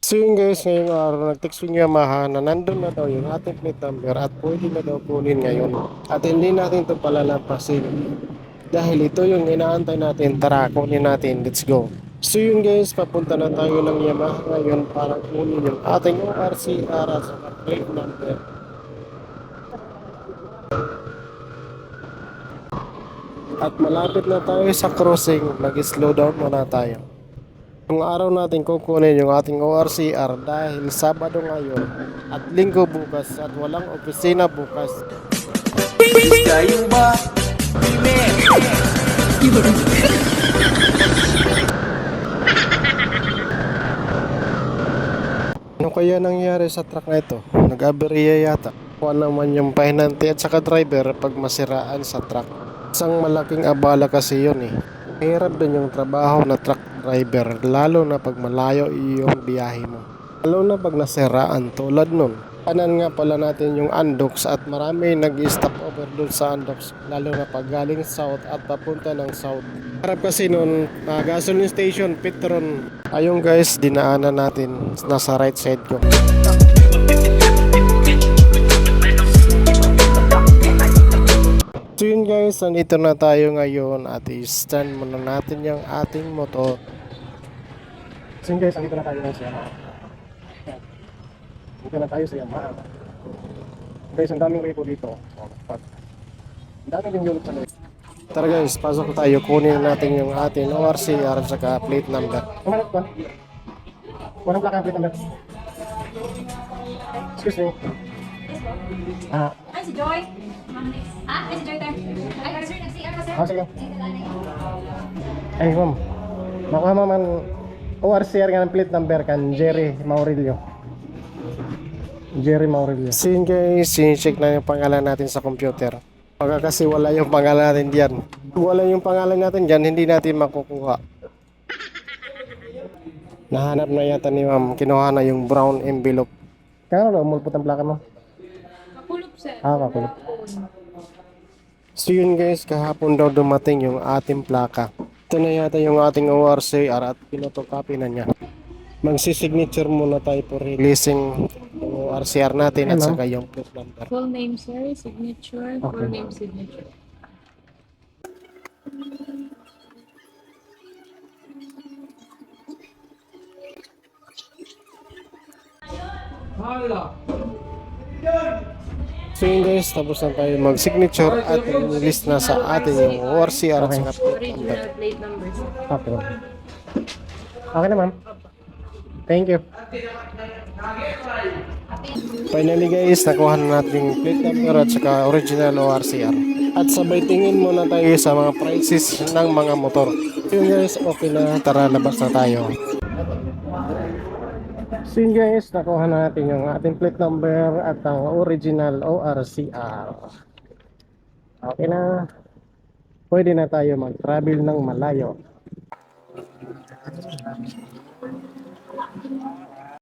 So yun guys, ngayong araw nag-text yung Yamaha na nandun na daw yung ating plate number at pwede na daw kunin ngayon. At hindi natin ito palalampasin dahil ito yung inaantay natin. Tara, kunin natin. Let's go. So yun guys, papunta na tayo ng Yamaha ngayon para kunin yung ating ORCR at saka plate number. At malapit na tayo sa crossing, mag-slow down muna tayo. Yung araw natin kukunin yung ating ORCR dahil Sabado ngayon at Linggo bukas at walang opisina bukas. Kayo ba? Ano kaya nangyari sa truck na ito? Nag-aberya yata. Kuha naman yung pahinante at saka driver pag masiraan sa truck. Isang malaking abala kasi yun eh. Mahirap din yung trabaho na truck driver lalo na pag malayo yung biyahe mo. Lalo na pag nasiraan tulad nun. Kanan nga pala natin yung Andox at marami nag-stop over dun sa Andox lalo na pag galing south at papunta ng south. Harap kasi nun, gasoline station, Petron. Ayun guys, dinaanan natin nasa right side ko. So yun guys, nandito na tayo ngayon at i-stand muna natin yung ating motor. So yun guys, nandito na tayo sa Yamaha. Nandito na tayo sa Yamaha. Guys, ang daming repo dito. Ang daming din unit sa loob. Tara guys, pasok tayo. Kunin natin yung ating ORCR at saka plate number. Kumanap ko. Walang plaka ang plate number. Excuse me. Ay, si Joy. Ay, si Joy tayo. Ay, sir, nag-CR ka, sir? Sige. Ay, ma'am. Makuha man ORCR nga ng plate number kan Jerry Maurilio. Jerry Maurilio. So yun guys, check na yung pangalan natin sa computer. Pagka kasi wala yung pangalan natin diyan. Wala yung pangalan natin diyan, hindi natin makukuha. Nahanap na yata ni ma'am. Kinuha na yung brown envelope. Kaya na umulpot ang plaka mo? Kakulop, sir. Kakulop. So yun guys, kahapon daw dumating yung ating plaka. Ito na yata yung ating ORCR at pinotocopy na niya. Magsisignature muna tayo for releasing yung ORCR natin at saka yung plate number. Full name, sir. Signature. Okay. Full name, signature. So yun guys, tapos na tayo mag-signature at release na sa atin yung ORCR at saka plate number. Original plate number, sir. Okay ma'am. Okay na ma'am. Thank you. Finally guys, nakuha na natin yung plate number at saka original ORCR. At sabay tingin muna tayo sa mga prices ng mga motor. Yun guys, okay na. Tara, labas na tayo. So yun guys, nakuha na natin yung ating plate number at ang original ORCR. Okay na. Pwede na tayo mag-travel ng malayo.